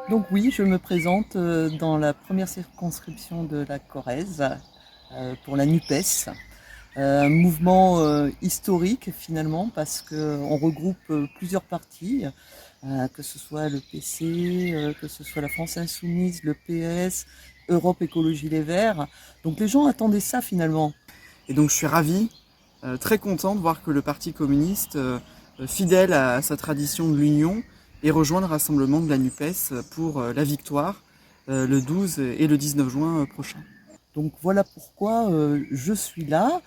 Donc oui, je me présente dans la première circonscription de la Corrèze pour la NUPES. Un mouvement historique finalement parce qu'on regroupe plusieurs partis, que ce soit le PC, que ce soit la France Insoumise, le PS, Europe Écologie Les Verts. Donc les gens attendaient ça finalement. Et donc je suis ravi, très content de voir que le Parti communiste, fidèle à sa tradition de l'union, ait rejoint le rassemblement de la NUPES pour la victoire le 12 et le 19 juin prochain. Donc voilà pourquoi je suis là.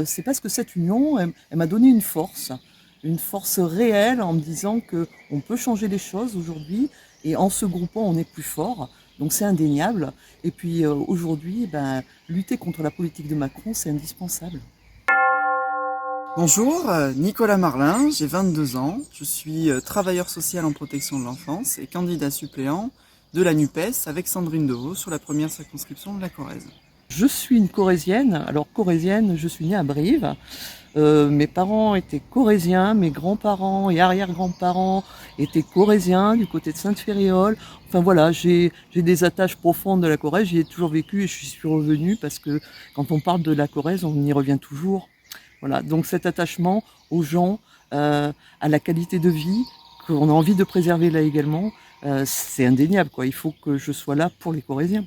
C'est parce que cette union, elle m'a donné une force réelle en me disant qu'on peut changer les choses aujourd'hui et en se groupant, on est plus fort. Donc c'est indéniable. Et puis aujourd'hui, lutter contre la politique de Macron, c'est indispensable. Bonjour, Nicolas Marlin, j'ai 22 ans, je suis travailleur social en protection de l'enfance et candidat suppléant de la NUPES avec Sandrine Devaux sur la première circonscription de la Corrèze. Je suis une Corrézienne. Alors Corrézienne, je suis née à Brive. Mes parents étaient corréziens, mes grands-parents et arrière-grands-parents étaient corréziens du côté de Sainte-Féréole. Enfin voilà, j'ai des attaches profondes de la Corrèze, j'y ai toujours vécu et je suis revenue parce que quand on parle de la Corrèze, on y revient toujours. Voilà, donc cet attachement aux gens, à la qualité de vie qu'on a envie de préserver là également, c'est indéniable quoi. Il faut que je sois là pour les Corréziens.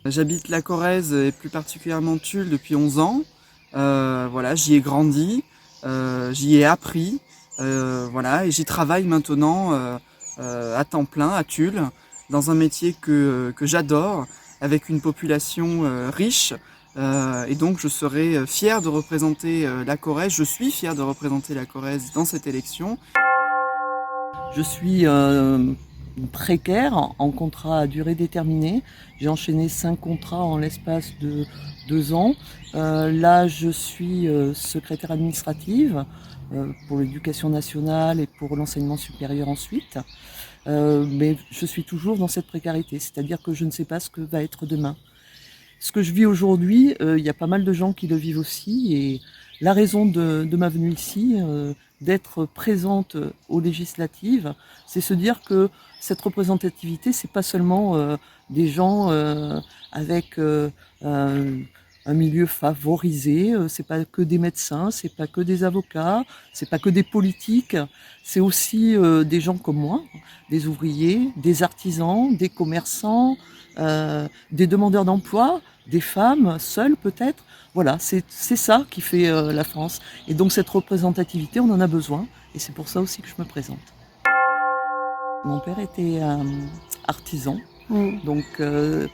J'habite la Corrèze et plus particulièrement Tulle depuis 11 ans. Voilà, j'y ai grandi, j'y ai appris, voilà, et j'y travaille maintenant à temps plein à Tulle, dans un métier que j'adore, avec une population riche. Et donc je serai fier de représenter la Corrèze, je suis fier de représenter la Corrèze dans cette élection. Je suis précaire en contrat à durée déterminée. J'ai enchaîné 5 contrats en l'espace de 2 ans. Là, je suis secrétaire administrative pour l'éducation nationale et pour l'enseignement supérieur ensuite. Mais je suis toujours dans cette précarité, c'est-à-dire que je ne sais pas ce que va être demain. Ce que je vis aujourd'hui, il y a pas mal de gens qui le vivent aussi. Et la raison de ma venue ici, d'être présente aux législatives, c'est se dire que cette représentativité, c'est pas seulement des gens avec un milieu favorisé, c'est pas que des médecins, c'est pas que des avocats, c'est pas que des politiques, c'est aussi des gens comme moi, des ouvriers, des artisans, des commerçants, des demandeurs d'emploi, des femmes seules peut-être. Voilà, c'est ça qui fait la France. Et donc cette représentativité, on en a besoin. Et c'est pour ça aussi que je me présente. Mon père était artisan, donc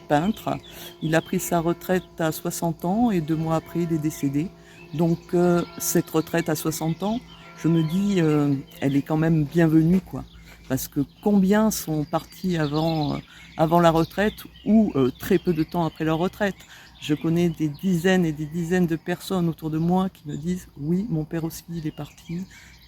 peintre. Il a pris sa retraite à 60 ans et 2 mois après, il est décédé. Donc cette retraite à 60 ans, je me dis, elle est quand même bienvenue, quoi. Parce que combien sont partis avant la retraite ou très peu de temps après leur retraite. Je connais des dizaines et des dizaines de personnes autour de moi qui me disent « oui, mon père aussi, il est parti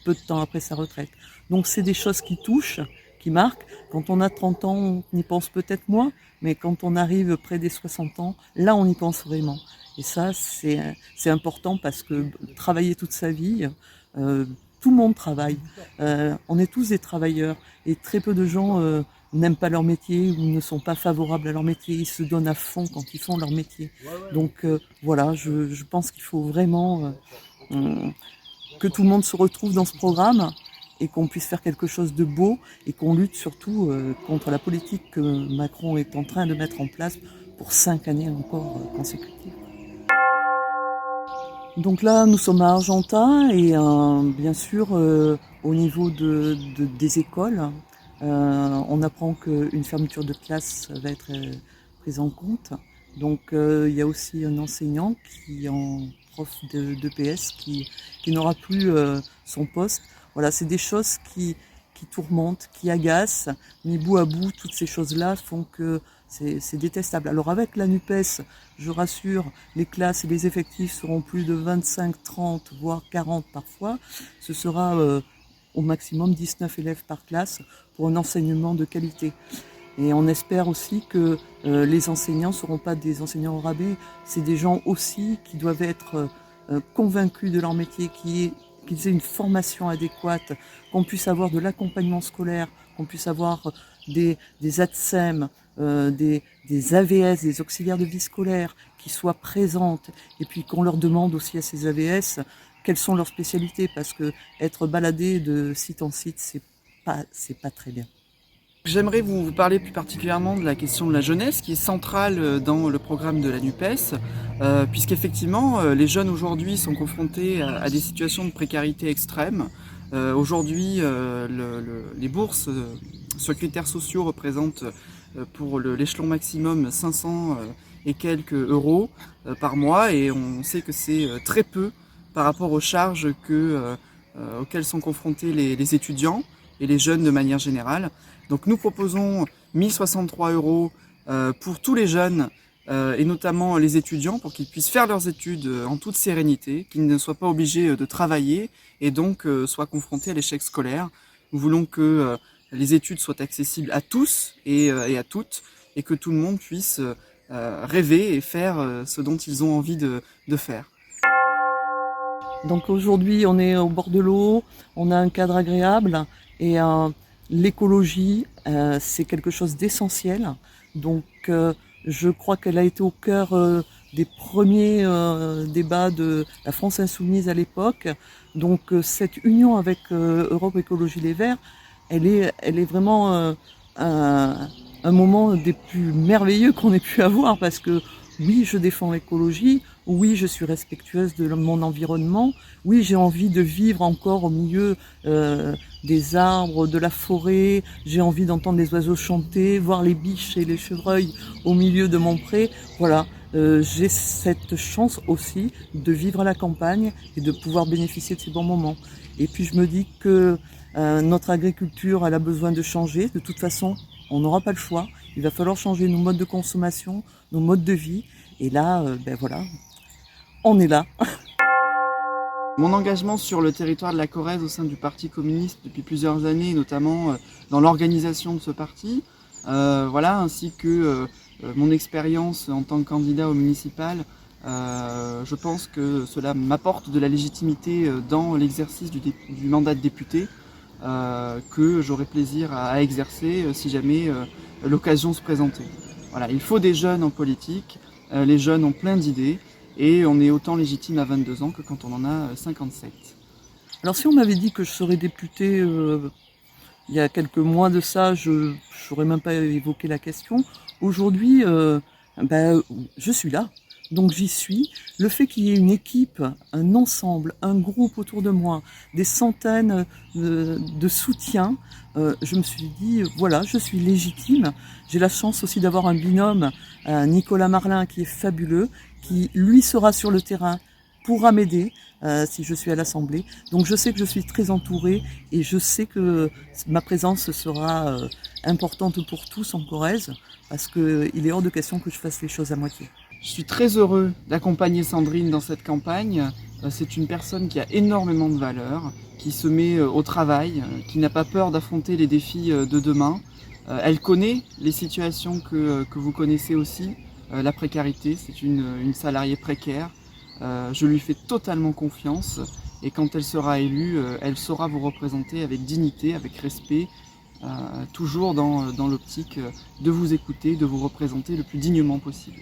peu de temps après sa retraite ». Donc c'est des choses qui touchent, qui marquent. Quand on a 30 ans, on y pense peut-être moins, mais quand on arrive près des 60 ans, là on y pense vraiment. Et ça, c'est important parce que travailler toute sa vie, tout le monde travaille. On est tous des travailleurs et très peu de gens n'aiment pas leur métier ou ne sont pas favorables à leur métier. Ils se donnent à fond quand ils font leur métier. Donc voilà, je pense qu'il faut vraiment que tout le monde se retrouve dans ce programme et qu'on puisse faire quelque chose de beau et qu'on lutte surtout contre la politique que Macron est en train de mettre en place pour 5 années encore consécutives. Donc là, nous sommes à Argentat et bien sûr, au niveau des écoles, on apprend qu'une fermeture de classe va être prise en compte. Donc il y a aussi un enseignant qui en prof d'EPS qui n'aura plus son poste. Voilà, c'est des choses qui tourmentent, qui agacent, mais bout à bout, toutes ces choses-là font que c'est détestable. Alors avec la NUPES, je rassure, les classes et les effectifs seront plus de 25, 30, voire 40 parfois. Ce sera au maximum 19 élèves par classe pour un enseignement de qualité. Et on espère aussi que les enseignants ne seront pas des enseignants au rabais, c'est des gens aussi qui doivent être convaincus de leur métier, qu'ils aient une formation adéquate, qu'on puisse avoir de l'accompagnement scolaire qu'on puisse avoir des ATSEM, des AVS, des auxiliaires de vie scolaire qui soient présentes, et puis qu'on leur demande aussi à ces AVS quelles sont leurs spécialités, parce que être baladé de site en site, c'est pas très bien. J'aimerais vous parler plus particulièrement de la question de la jeunesse qui est centrale dans le programme de la NUPES, puisqu'effectivement les jeunes aujourd'hui sont confrontés à des situations de précarité extrême. Aujourd'hui les bourses sur critères sociaux représentent pour l'échelon maximum 500 et quelques euros par mois, et on sait que c'est très peu par rapport aux charges auxquelles sont confrontés les étudiants et les jeunes de manière générale. Donc nous proposons 1063 euros pour tous les jeunes et notamment les étudiants, pour qu'ils puissent faire leurs études en toute sérénité, qu'ils ne soient pas obligés de travailler et donc soient confrontés à l'échec scolaire. Nous voulons que les études soient accessibles à tous et à toutes, et que tout le monde puisse rêver et faire ce dont ils ont envie de faire. Donc aujourd'hui, on est au bord de l'eau, on a un cadre agréable, et l'écologie, c'est quelque chose d'essentiel. Donc je crois qu'elle a été au cœur des premiers débats de la France Insoumise à l'époque. Donc cette union avec Europe Écologie Les Verts, elle est vraiment un moment des plus merveilleux qu'on ait pu avoir, parce que oui, je défends l'écologie, oui, je suis respectueuse de mon environnement, oui, j'ai envie de vivre encore au milieu des arbres, de la forêt, j'ai envie d'entendre les oiseaux chanter, voir les biches et les chevreuils au milieu de mon pré. Voilà, j'ai cette chance aussi de vivre à la campagne et de pouvoir bénéficier de ces bons moments. Et puis je me dis que notre agriculture, elle a besoin de changer. De toute façon, on n'aura pas le choix. Il va falloir changer nos modes de consommation, nos modes de vie. Et là, voilà, on est là. Mon engagement sur le territoire de la Corrèze au sein du Parti communiste depuis plusieurs années, notamment dans l'organisation de ce parti, ainsi que mon expérience en tant que candidat au municipal, je pense que cela m'apporte de la légitimité dans l'exercice du mandat de député, que j'aurai plaisir à exercer si jamais l'occasion se présentait. Voilà, il faut des jeunes en politique, les jeunes ont plein d'idées, et on est autant légitime à 22 ans que quand on en a 57. Alors si on m'avait dit que je serais députée il y a quelques mois de ça, je n'aurais même pas évoqué la question. Aujourd'hui, je suis là, donc j'y suis. Le fait qu'il y ait une équipe, un ensemble, un groupe autour de moi, des centaines de soutiens, je me suis dit, voilà, je suis légitime. J'ai la chance aussi d'avoir un binôme, Nicolas Marlin, qui est fabuleux, qui lui sera sur le terrain, pourra m'aider si je suis à l'Assemblée. Donc je sais que je suis très entourée, et je sais que ma présence sera importante pour tous en Corrèze, parce qu'il est hors de question que je fasse les choses à moitié. Je suis très heureux d'accompagner Sandrine dans cette campagne. C'est une personne qui a énormément de valeur, qui se met au travail, qui n'a pas peur d'affronter les défis de demain. Elle connaît les situations que vous connaissez aussi, la précarité, c'est une salariée précaire. Je lui fais totalement confiance, et quand elle sera élue, elle saura vous représenter avec dignité, avec respect, toujours dans l'optique de vous écouter, de vous représenter le plus dignement possible.